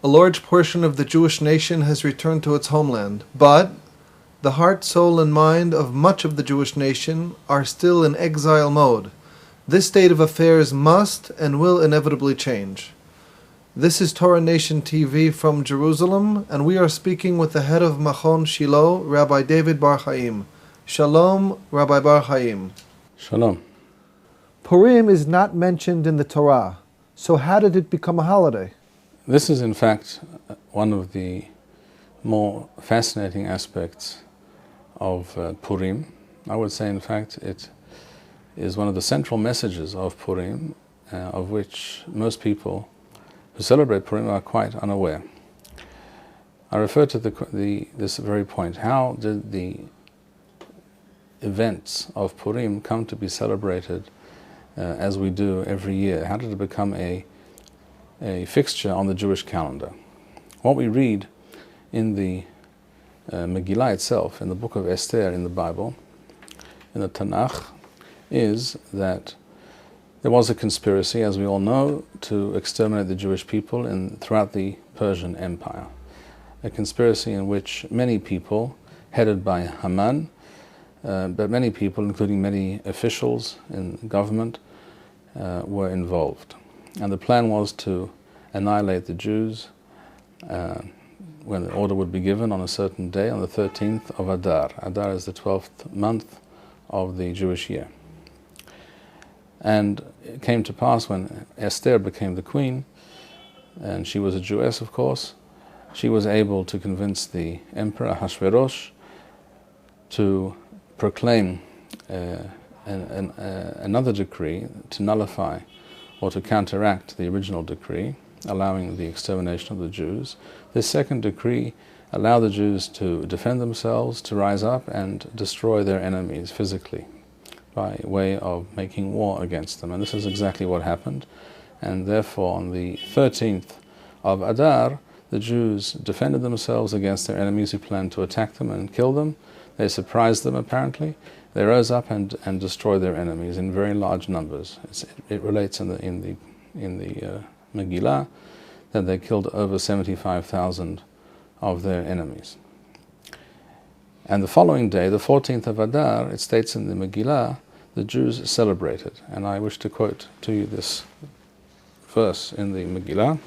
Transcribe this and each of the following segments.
A large portion of the Jewish nation has returned to its homeland, but the heart, soul, and mind of much of the Jewish nation are still in exile mode. This state of affairs must and will inevitably change. This is Torah Nation TV from Jerusalem, and we are speaking with the head of Machon Shiloh, Rabbi David Bar Chaim. Shalom, Rabbi Bar Chaim. Shalom. Purim is not mentioned in the Torah, so how did it become a holiday? This is in fact one of the more fascinating aspects of Purim. I would say in fact it is one of the central messages of Purim, of which most people who celebrate Purim are quite unaware. I refer to this very point. How did the events of Purim come to be celebrated as we do every year? How did it become a fixture on the Jewish calendar? What we read in the Megillah itself, in the book of Esther in the Bible, in the Tanakh, is that there was a conspiracy, as we all know, to exterminate the Jewish people throughout the Persian Empire. A conspiracy in which many people, headed by Haman, but many people, including many officials in government, were involved. And the plan was to annihilate the Jews when the order would be given on a certain day, on the 13th of Adar. Adar is the 12th month of the Jewish year. And it came to pass when Esther became the queen, and she was a Jewess, of course, she was able to convince the emperor Ahasuerus to proclaim another decree to nullify or to counteract the original decree, allowing the extermination of the Jews. This second decree allowed the Jews to defend themselves, to rise up and destroy their enemies physically by way of making war against them. And this is exactly what happened. And therefore, on the 13th of Adar, the Jews defended themselves against their enemies who planned to attack them and kill them. They surprised them, apparently. They rose up and destroyed their enemies in very large numbers. It relates in the Megillah that they killed over 75,000 of their enemies. And the following day, the 14th of Adar, it states in the Megillah, the Jews celebrated. And I wish to quote to you this verse in the Megillah.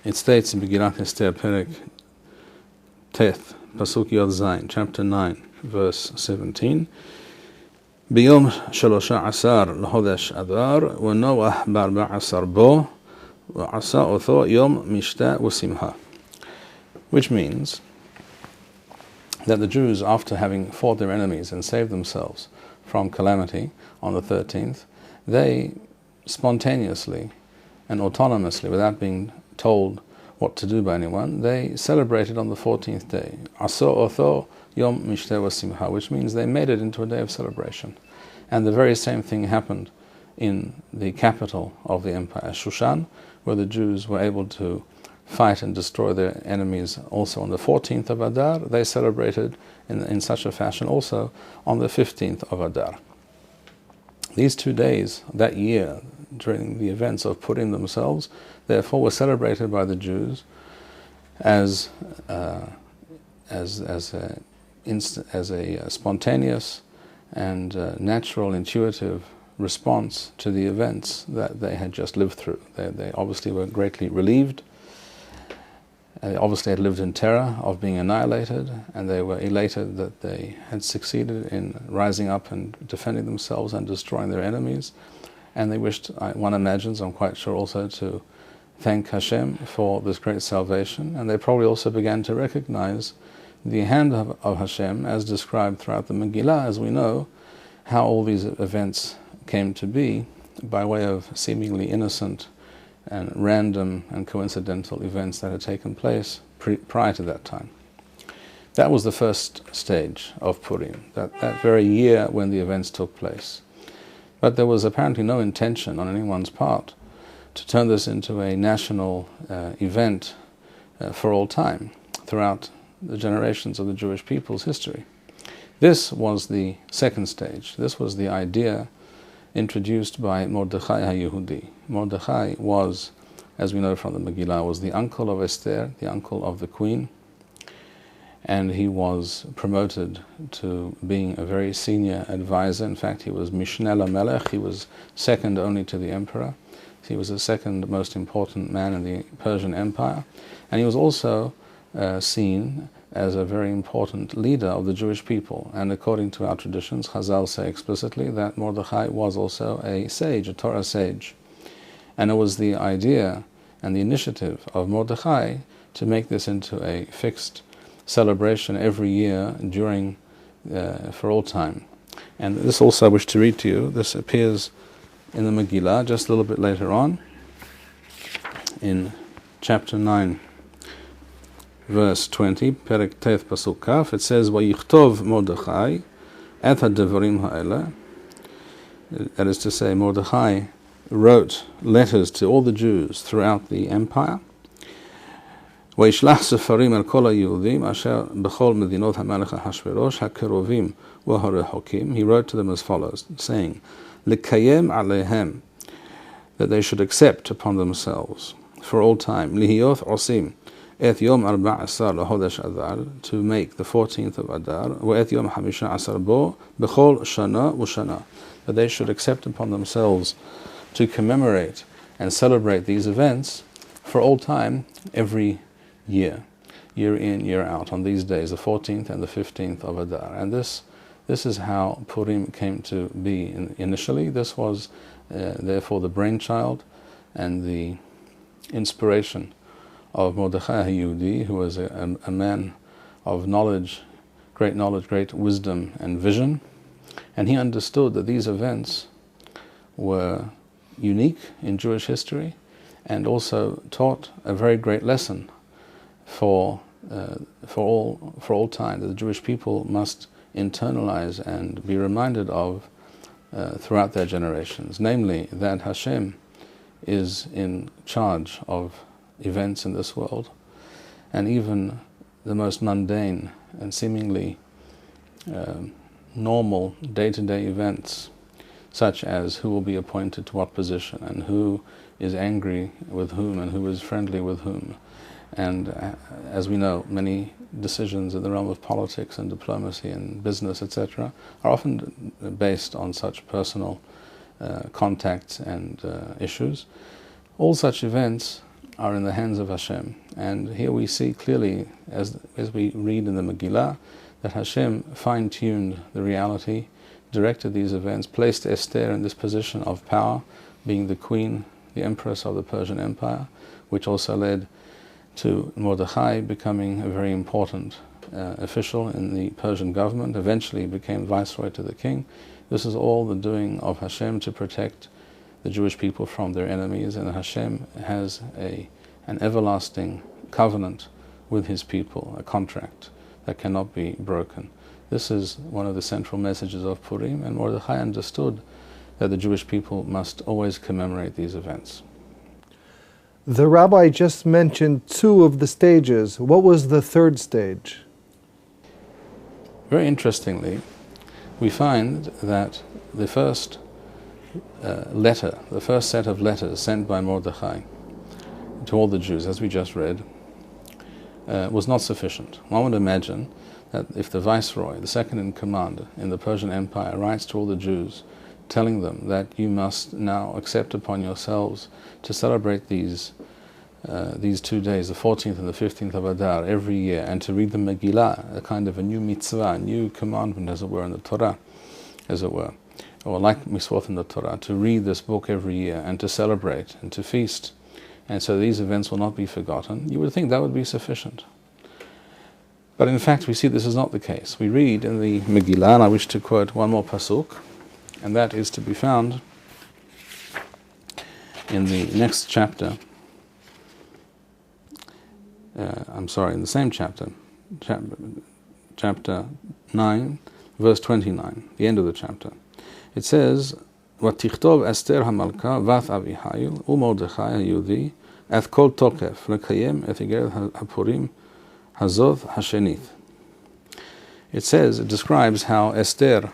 It states in Megillat Esther, Perek Teth, Pasuk Yod Zayin, chapter 9, verse 17, ביום 13 לחודש אדר ונוח ב14 בו ועשה אותו יום משתה ושמחה, which means that the Jews, after having fought their enemies and saved themselves from calamity on the 13th, they spontaneously and autonomously, without being told what to do by anyone, they celebrated on the 14th day. Aso otho Yom Mishteh Simcha, which means they made it into a day of celebration. And the very same thing happened in the capital of the empire, Shushan, where the Jews were able to fight and destroy their enemies also on the 14th of Adar. They celebrated in such a fashion also on the 15th of Adar. These 2 days, that year, during the events of Purim themselves, therefore were celebrated by the Jews as a spontaneous and natural, intuitive response to the events that they had just lived through. They obviously were greatly relieved. They obviously had lived in terror of being annihilated, and they were elated that they had succeeded in rising up and defending themselves and destroying their enemies. And they wished, one imagines, I'm quite sure also, to thank Hashem for this great salvation. And they probably also began to recognize the hand of Hashem as described throughout the Megillah, as we know, how all these events came to be by way of seemingly innocent and random and coincidental events that had taken place prior to that time. That was the first stage of Purim, that very year when the events took place. But there was apparently no intention on anyone's part to turn this into a national event for all time, throughout the generations of the Jewish people's history. This was the second stage. This was the idea introduced by Mordechai HaYehudi. Mordechai was as we know from the Megillah, was the uncle of Esther, the uncle of the queen, and he was promoted to being a very senior advisor. In fact, he was Mishneh LaMelech, he was second only to the emperor. He was the second most important man in the Persian Empire, and he was also seen as a very important leader of the Jewish people. And according to our traditions, Chazal say explicitly that Mordechai was also a sage, a Torah sage. And it was the idea and the initiative of Mordechai to make this into a fixed celebration every year during, for all time. And this also I wish to read to you. This appears in the Megillah just a little bit later on, in chapter 9, verse 20, Perek Teth Pasuk Kaf. It says, "Vayichtov Mordechai et hadevarim ha'eleh." That is to say, Mordechai wrote letters to all the Jews throughout the empire. "Vayishlach sefarim el kol haYehudim asher bechol medinot hamelech Ahashverosh hakerovim v'harechokim." He wrote to them as follows, saying, "Lekayem aleihem," that they should accept upon themselves for all time, "Lihiyot osim et yom 14 lahodesh Adar," to make the 14th of Adar, "Ve'et yom 15 bo bechol shana u'shana," that they should accept upon themselves to commemorate and celebrate these events for all time, every year, year in, year out, on these days, the 14th and the 15th of Adar. And this is how Purim came to be initially. This was therefore the brainchild and the inspiration of Mordechai HaYehudi, who was a man of knowledge, great wisdom and vision. And he understood that these events were unique in Jewish history and also taught a very great lesson for all time, that the Jewish people must internalize and be reminded of throughout their generations, namely that Hashem is in charge of events in this world, and even the most mundane and seemingly normal day-to-day events, such as who will be appointed to what position and who is angry with whom and who is friendly with whom. And as we know, many decisions in the realm of politics and diplomacy and business, etc., are often based on such personal contacts and issues. All such events are in the hands of Hashem. And here we see clearly, as we read in the Megillah, that Hashem fine-tuned the reality, directed these events, placed Esther in this position of power, being the queen, the empress of the Persian Empire, which also led to Mordechai becoming a very important official in the Persian government, eventually became viceroy to the king. This is all the doing of Hashem to protect the Jewish people from their enemies, and Hashem has an everlasting covenant with his people, a contract that cannot be broken. This is one of the central messages of Purim, and Mordechai understood that the Jewish people must always commemorate these events. The rabbi just mentioned two of the stages. What was the third stage? Very interestingly, we find that the first letter, the first set of letters sent by Mordechai to all the Jews, as we just read, was not sufficient. One would imagine that if the viceroy, the second in command in the Persian Empire, writes to all the Jews, telling them that you must now accept upon yourselves to celebrate these 2 days, the 14th and the 15th of Adar, every year, and to read the Megillah, a kind of a new mitzvah, a new commandment, as it were, in the Torah, as it were, or like mitzvot in the Torah, to read this book every year and to celebrate and to feast, and so these events will not be forgotten. You would think that would be sufficient. But in fact, we see this is not the case. We read in the Megillah, and I wish to quote one more pasuk, and that is to be found in the next chapter. In the same chapter, chapter 9, verse 29, the end of the chapter. It says, "Vatichtov Esther hamalka vath Avihail uMordechai HaYehudi et kol tokef lekayem et igeret hapurim hazov hashenith." It says, it describes how Esther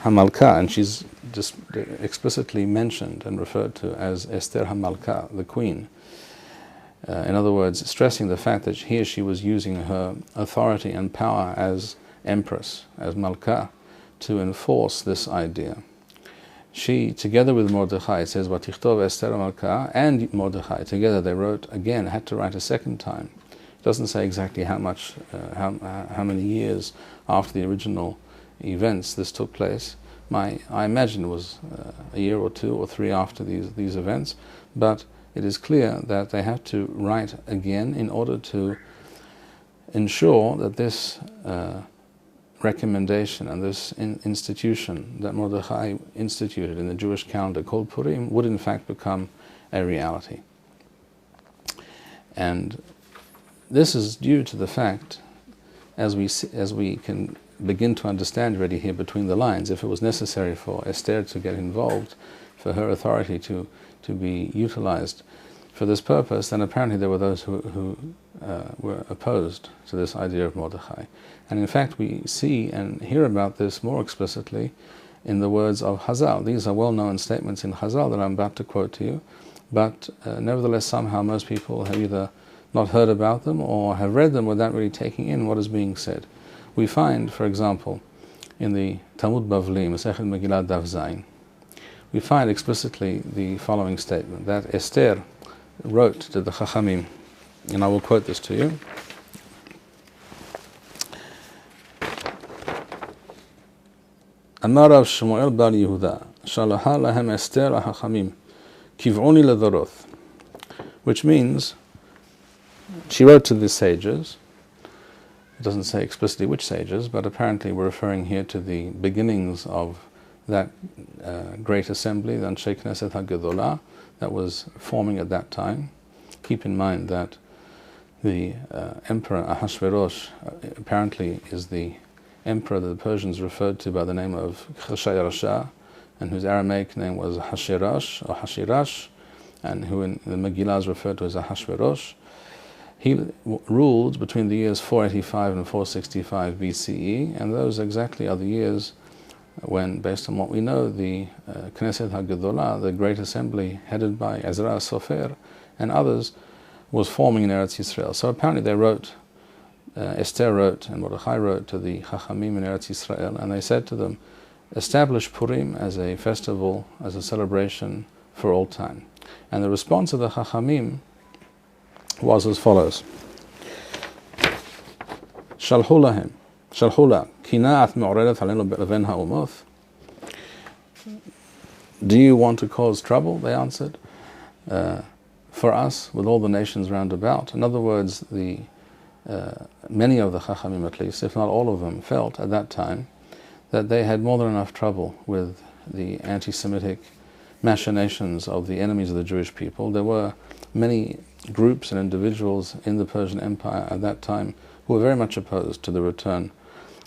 Hamalka, and she's just explicitly mentioned and referred to as Esther HaMalka, the queen. In other words, stressing the fact that she was using her authority and power as empress, as Malka, to enforce this idea. She, together with Mordechai, it says, Vatichtov Esther HaMalka, and Mordechai, together they wrote again, had to write a second time. It doesn't say exactly how many years after the original events this took place. I imagine it was a year or 2 or 3 after these events, but it is clear that they have to write again in order to ensure that this recommendation and this institution that Mordechai instituted in the Jewish calendar called Purim would in fact become a reality. And this is due to the fact, as we can begin to understand already here between the lines, if it was necessary for Esther to get involved, for her authority to be utilized for this purpose, then apparently there were those who were opposed to this idea of Mordechai. And in fact we see and hear about this more explicitly in the words of Chazal. These are well-known statements in Chazal that I'm about to quote to you, but nevertheless somehow most people have either not heard about them or have read them without really taking in what is being said. We find, for example, in the Talmud Bavli, Masechet Megillah Daf Zayin, we find explicitly the following statement, that Esther wrote to the Chachamim, and I will quote this to you. Amar Rav Shmuel bar Yehuda, Shalaha lahem Esther HaChachamim, Kiv'uni ledoroth, which means she wrote to the sages. It doesn't say explicitly which sages, but apparently we're referring here to the beginnings of that great assembly, the Anshe Knesset HaGedolah, that was forming at that time. Keep in mind that the Emperor Ahasuerus apparently is the emperor that the Persians referred to by the name of Khoshay Rasha, and whose Aramaic name was Hashirash or Hashirash, and who in the Megillah is referred to as Ahasuerus. He ruled between the years 485 and 465 BCE, and those exactly are the years when, based on what we know, the Knesset HaGedolah, the Great Assembly headed by Ezra Sofer and others, was forming in Eretz Yisrael. So apparently they wrote, Esther wrote and Mordechai wrote to the Chachamim in Eretz Yisrael, and they said to them, establish Purim as a festival, as a celebration for all time. And the response of the Chachamim was as follows. Shalhu lahem, shalhu la, kina'at me'oredet alenu be'leven ha'umoth. Do you want to cause trouble? They answered. For us, with all the nations round about. In other words, many of the Chachamim at least, if not all of them, felt at that time that they had more than enough trouble with the anti-Semitic machinations of the enemies of the Jewish people. There were many groups and individuals in the Persian Empire at that time who were very much opposed to the return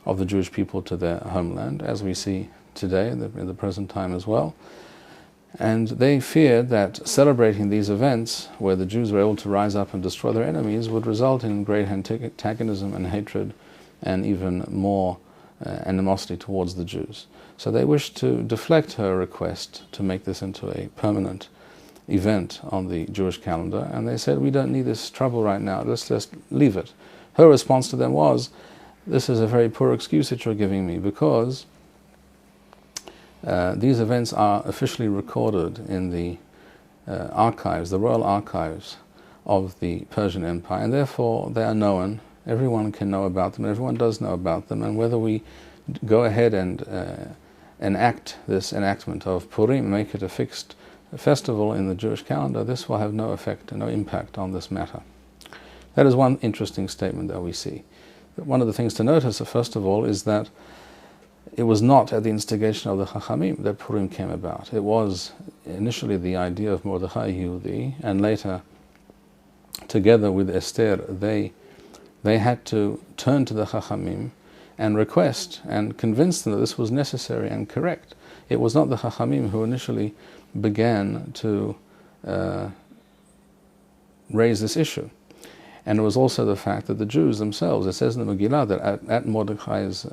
of the Jewish people to their homeland, as we see today in the present time as well. And they feared that celebrating these events, where the Jews were able to rise up and destroy their enemies, would result in great antagonism and hatred and even more animosity towards the Jews. So they wished to deflect her request to make this into a permanent event on the Jewish calendar, and they said, we don't need this trouble right now, let's just leave it. Her response to them was, this is a very poor excuse that you're giving me, because these events are officially recorded in the archives, the royal archives of the Persian Empire, and therefore they are known. Everyone can know about them, everyone does know about them, and whether we go ahead and enact this enactment of Purim, make it a fixed festival in the Jewish calendar, this will have no effect and no impact on this matter. That is one interesting statement that we see. One of the things to notice, first of all, is that it was not at the instigation of the Chachamim that Purim came about. It was initially the idea of Mordechai Yehudi, and later, together with Esther, they had to turn to the Chachamim and request and convince them that this was necessary and correct. It was not the Chachamim who initially began to raise this issue. And it was also the fact that the Jews themselves, it says in the Megillah that at Mordechai's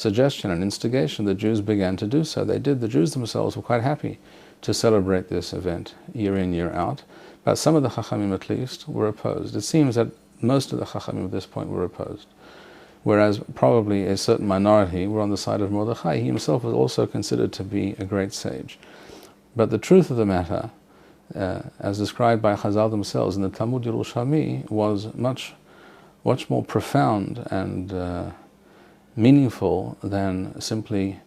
suggestion and instigation, the Jews began to do so. The Jews themselves were quite happy to celebrate this event year in, year out, but some of the Chachamim at least were opposed. It seems that most of the Chachamim at this point were opposed, whereas probably a certain minority were on the side of Mordechai. He himself was also considered to be a great sage. But the truth of the matter, as described by Chazal themselves in the Talmud Yerushalmi, was much more profound and meaningful than simply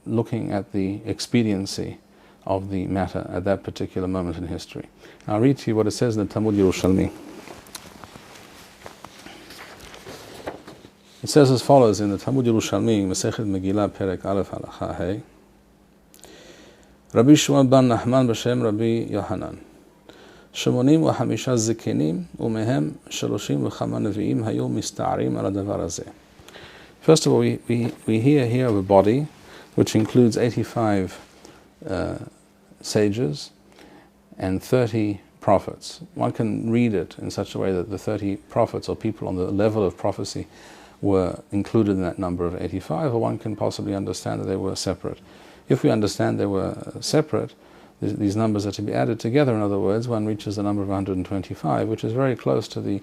looking at the expediency of the matter at that particular moment in history. I'll read to you what it says in the Talmud Yerushalmi. It says as follows in the Talmud Yerushalmi, Masechet Megillah, Perek Aleph, Halacha Hey. Rabbi Shmuel ben Nachman b'shem Rabbi Yohanan. 85 זקנים ומהם 35 נביאים היו מסתערים על הדבר הזה. First of all, we hear here of a body which includes 85 sages and 30 prophets. One can read it in such a way that the 30 prophets or people on the level of prophecy were included in that number of 85, or one can possibly understand that they were separate. If we understand they were separate, these numbers are to be added together. In other words, one reaches the number of 125, which is very close to the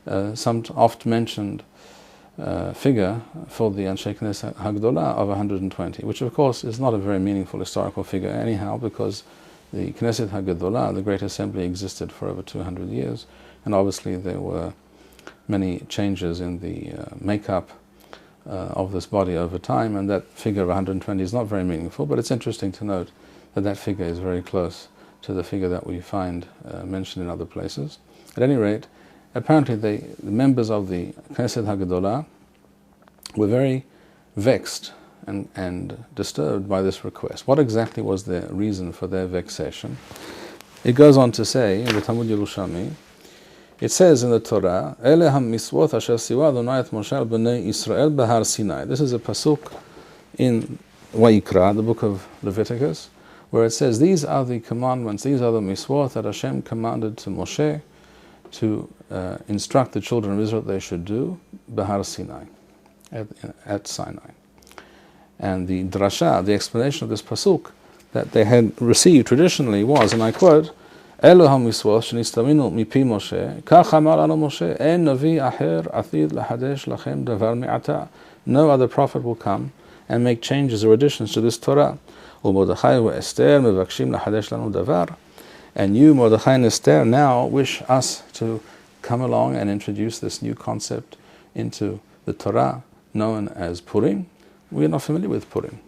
oft-mentioned figure for the Anshe Knesset Hagdolah of 120, which of course is not a very meaningful historical figure anyhow, because the Knesset Hagdolah, the Great Assembly, existed for over 200 years, and obviously there were many changes in the makeup of this body over time, and that figure of 120 is not very meaningful, but it's interesting to note that that figure is very close to the figure that we find mentioned in other places. At any rate, apparently the members of the Knesset Hagdolah were very vexed and disturbed by this request. What exactly was the reason for their vexation? It goes on to say in the Talmud Yerushalmi, it says in the Torah, Ele ha-misvot asher siwa Adonai et Moshe al bnei Yisrael behar Sinai. This is a pasuk in Vayikra, the book of Leviticus, where it says, these are the commandments, these are the misvot that Hashem commanded to Moshe to instruct the children of Israel they should do, behar Sinai, at Sinai. And the drasha, the explanation of this pasuk that they had received traditionally was, and I quote, Elu ha-misvot shenistaminu mipi Moshe, kach amar anu Moshe, en navi aher atid lahadesh lachem davar me'ata. No other prophet will come and make changes or additions to this Torah. Mordechai wa Esther mevakshim lahadesh lanu davar. And you, Mordechai and Esther, now wish us to come along and introduce this new concept into the Torah known as Purim. We are not familiar with Purim.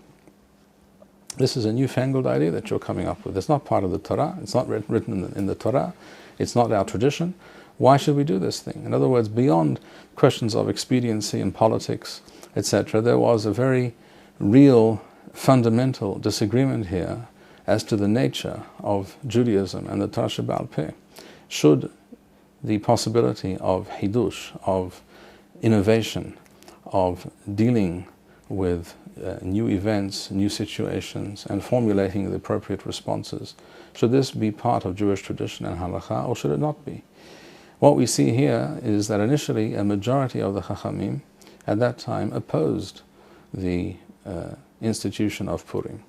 This is a newfangled idea that you're coming up with. It's not part of the Torah. It's not written in the Torah. It's not our tradition. Why should we do this thing? In other words, beyond questions of expediency and politics, etc., there was a very real, fundamental disagreement here as to the nature of Judaism and the Torah Shebaal Peh. Should the possibility of hidush, of innovation, of dealing with new events, new situations, and formulating the appropriate responses, should this be part of Jewish tradition and halakha, or should it not be? What we see here is that initially a majority of the Chachamim at that time opposed the institution of Purim.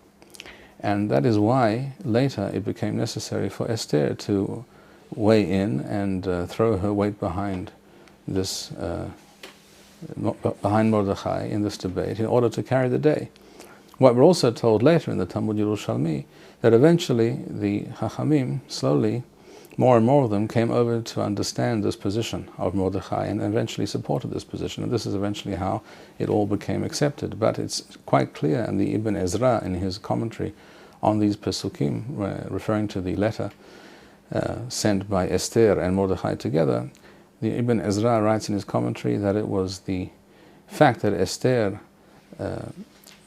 And that is why later it became necessary for Esther to weigh in and throw her weight behind this behind Mordechai in this debate in order to carry the day. What we're also told later in the Talmud Yerushalmi, that eventually the Chachamim, slowly, more and more of them came over to understand this position of Mordechai and eventually supported this position. And this is eventually how it all became accepted. But it's quite clear, and the Ibn Ezra in his commentary on these Pesukim, referring to the letter sent by Esther and Mordechai together, the Ibn Ezra writes in his commentary that it was the fact that Esther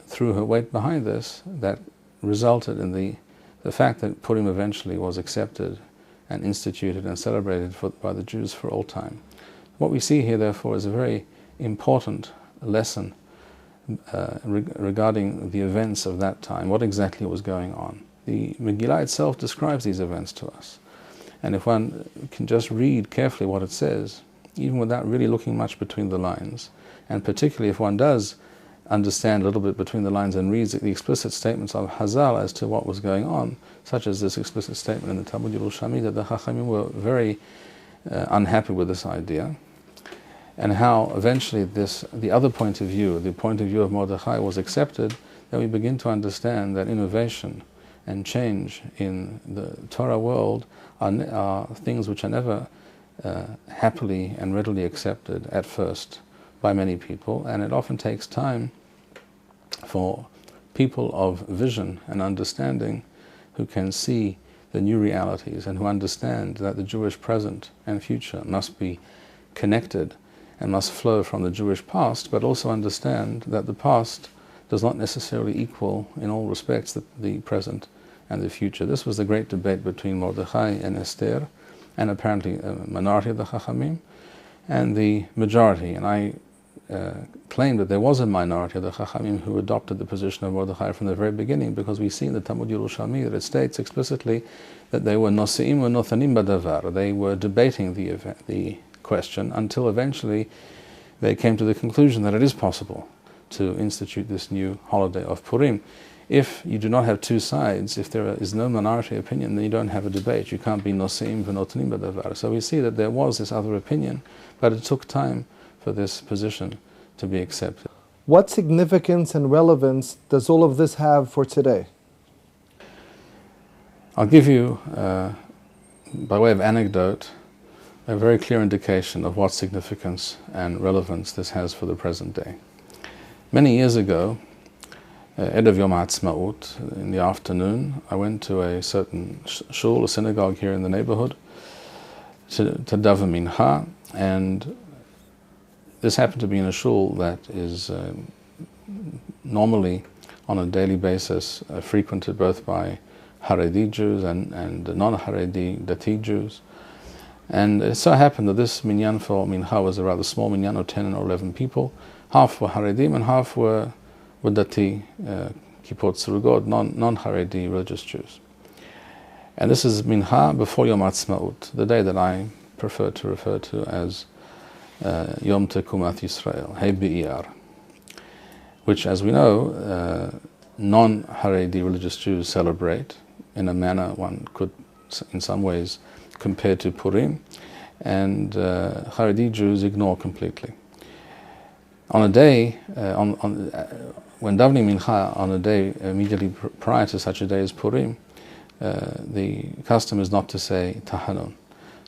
threw her weight behind this that resulted in the fact that Purim eventually was accepted and instituted and celebrated by the Jews for all time. What we see here, therefore, is a very important lesson regarding the events of that time, what exactly was going on. The Megillah itself describes these events to us. And if one can just read carefully what it says, even without really looking much between the lines, And particularly if one does understand a little bit between the lines and reads the explicit statements of Hazal as to what was going on, such as this explicit statement in the Talmud Yerushalmi that the Chachamim were very unhappy with this idea, and how eventually the other point of view, the point of view of Mordechai, was accepted, then we begin to understand that innovation and change in the Torah world are things which are never happily and readily accepted at first by many people, and it often takes time for people of vision and understanding who can see the new realities and who understand that the Jewish present and future must be connected and must flow from the Jewish past, but also understand that the past does not necessarily equal in all respects the present and the future. This was the great debate between Mordechai and Esther, and apparently a minority of the Chachamim, and the majority. And I claim that there was a minority of the Chachamim who adopted the position of Mordechai from the very beginning, because we see in the Talmud Yerushalmi that it states explicitly that they were noseim wa nothanim badavar. They were debating the question until eventually they came to the conclusion that it is possible to institute this new holiday of Purim. If you do not have two sides, if there is no minority opinion, then you don't have a debate. You can't be noseim wa nothanim badavar. So we see that there was this other opinion, but it took time for this position to be accepted. What significance and relevance does all of this have for today? I'll give you, by way of anecdote, a very clear indication of what significance and relevance this has for the present day. Many years ago, Erev Yom HaAtzmaut, in the afternoon, I went to a certain shul, a synagogue here in the neighborhood, to daven mincha, and this happened to be in a shul that is normally on a daily basis frequented both by Haredi Jews and non-Haredi Dati Jews. And it so happened that this minyan for mincha was a rather small minyan of 10 or 11 people. Half were Haredim and half were Dati, Kippot Surugot, non-Haredi religious Jews. And this is mincha before Yom HaAtzmaut, the day that I prefer to refer to as Yom Tekumat Yisrael, Hei B'Iyar, which, as we know, non-Haredi religious Jews celebrate in a manner one could, in some ways, compare to Purim, and Haredi Jews ignore completely. On a day, when davening mincha, on a day immediately prior to such a day as Purim, the custom is not to say Tahanun.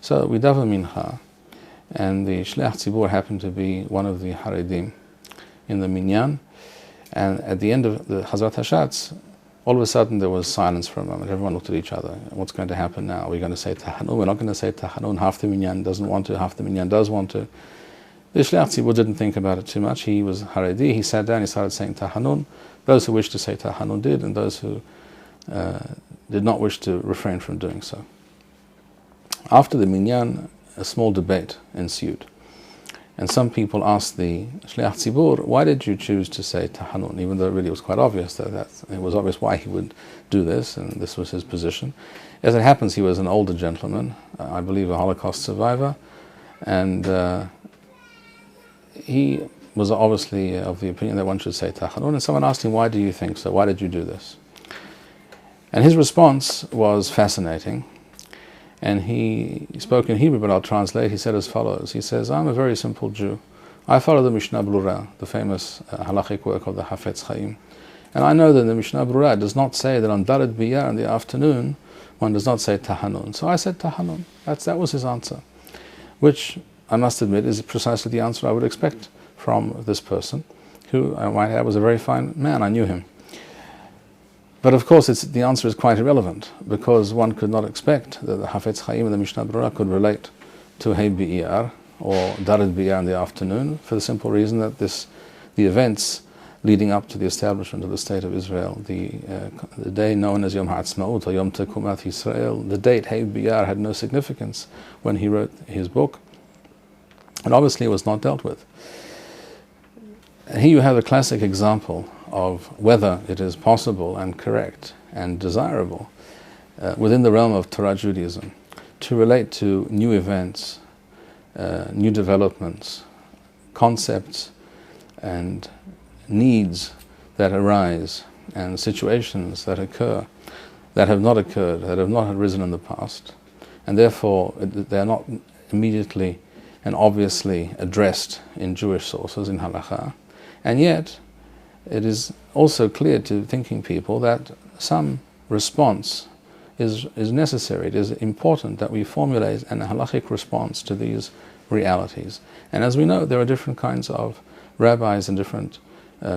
So we daven mincha, and the Shliach Tzibur happened to be one of the Haredim in the minyan, and at the end of the Hazrat Hashatz, all of a sudden there was silence for a moment. Everyone looked at each other. What's going to happen now? Are we going to say Tahanun? We're not going to say Tahanun. Half the minyan doesn't want to, half the minyan does want to. The Shliach Tzibur didn't think about it too much. He was Haredi. He sat down, he started saying Tahanun. Those who wished to say Tahanun did, and those who did not wish to refrain from doing so. After the minyan, a small debate ensued. And some people asked the Shliach Tzibur, why did you choose to say Tahanun, even though it really was quite obvious that it was obvious why he would do this, and this was his position. As it happens, he was an older gentleman, I believe a Holocaust survivor, and he was obviously of the opinion that one should say Tahanun, and someone asked him, why do you think so? Why did you do this? And his response was fascinating. And he spoke in Hebrew, but I'll translate. He said as follows. He says, I'm a very simple Jew. I follow the Mishnah Brura, the famous halachic work of the Hafetz Chaim. And I know that the Mishnah Brura does not say that on Dalet B'Iyar in the afternoon, one does not say Tahanun. So I said Tahanun. That was his answer, which I must admit is precisely the answer I would expect from this person, who I might add was a very fine man. I knew him. But of course, the answer is quite irrelevant, because one could not expect that the Hafetz Chaim and the Mishnah Brura could relate to Hei B'Iyar or Dalet B'Iyar in the afternoon, for the simple reason that the events leading up to the establishment of the State of Israel, the day known as Yom HaAtzmaut or Yom Tekumat Yisrael, the date Hei B'Iyar had no significance when he wrote his book, and obviously it was not dealt with. And here you have a classic example of whether it is possible and correct and desirable within the realm of Torah Judaism to relate to new events, new developments, concepts and needs that arise and situations that occur that have not occurred, that have not arisen in the past, and therefore they are not immediately and obviously addressed in Jewish sources, in halakha. And yet it is also clear to thinking people that some response is necessary. It is important that we formulate an halachic response to these realities. And as we know, there are different kinds of rabbis and different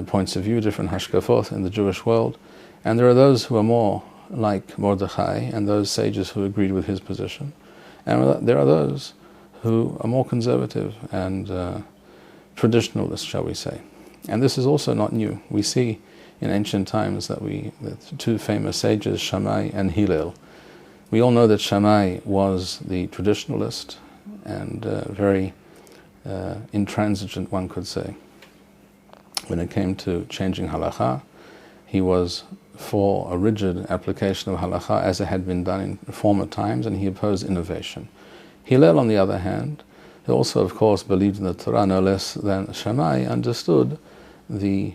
points of view, different hashkafot in the Jewish world, and there are those who are more like Mordechai and those sages who agreed with his position, and there are those who are more conservative and traditionalist, shall we say. And this is also not new. We see in ancient times that the two famous sages, Shammai and Hillel. We all know that Shammai was the traditionalist and very intransigent, one could say. When it came to changing halakha, he was for a rigid application of halakha as it had been done in former times, and he opposed innovation. Hillel, on the other hand, who also, of course, believed in the Torah no less than Shammai, understood the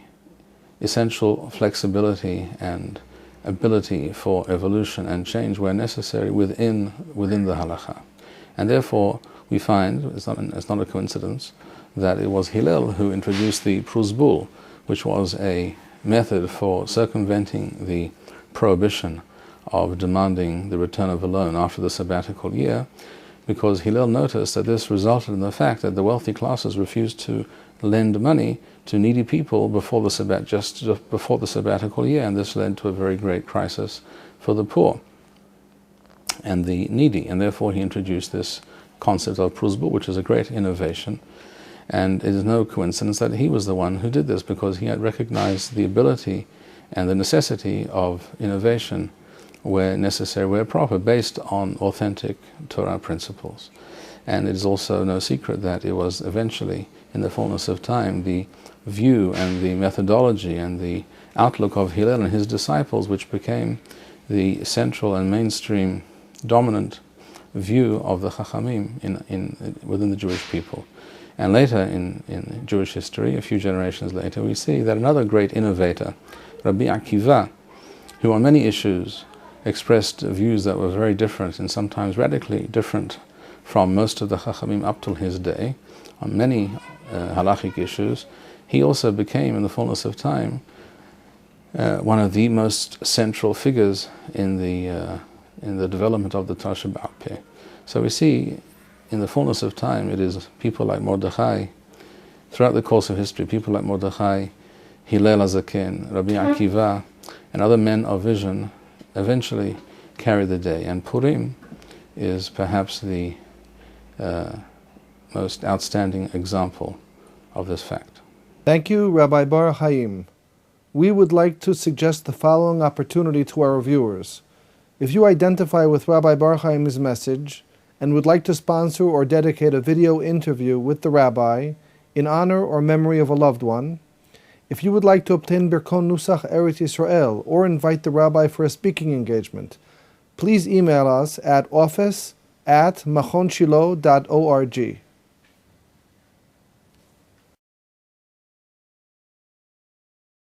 essential flexibility and ability for evolution and change where necessary within the halakha. And therefore, we find, it's not a coincidence, that it was Hillel who introduced the pruzbul, which was a method for circumventing the prohibition of demanding the return of a loan after the sabbatical year, because Hillel noticed that this resulted in the fact that the wealthy classes refused to lend money to needy people before the just before the sabbatical year, and this led to a very great crisis for the poor and the needy, and therefore he introduced this concept of pruzbul, which is a great innovation. And it is no coincidence that he was the one who did this, because he had recognized the ability and the necessity of innovation where necessary, where proper, based on authentic Torah principles. And it is also no secret that it was eventually, in the fullness of time, the view and the methodology and the outlook of Hillel and his disciples which became the central and mainstream dominant view of the Chachamim within the Jewish people. And later in Jewish history, a few generations later, we see that another great innovator, Rabbi Akiva, who on many issues expressed views that were very different and sometimes radically different from most of the Chachamim up till his day, on many halachic issues, he also became, in the fullness of time, one of the most central figures in the development of the Torah Sheba'al Peh. So we see, in the fullness of time, it is people like Mordechai, throughout the course of history, people like Mordechai, Hillel HaZaken, Rabbi Akiva, and other men of vision eventually carry the day. And Purim is perhaps the most outstanding example of this fact. Thank you, Rabbi Bar Chaim. We would like to suggest the following opportunity to our viewers. If you identify with Rabbi Bar Chaim's message and would like to sponsor or dedicate a video interview with the rabbi in honor or memory of a loved one, if you would like to obtain Birkon Nusach Eretz Yisrael or invite the rabbi for a speaking engagement, please email us at office@machonshilo.org.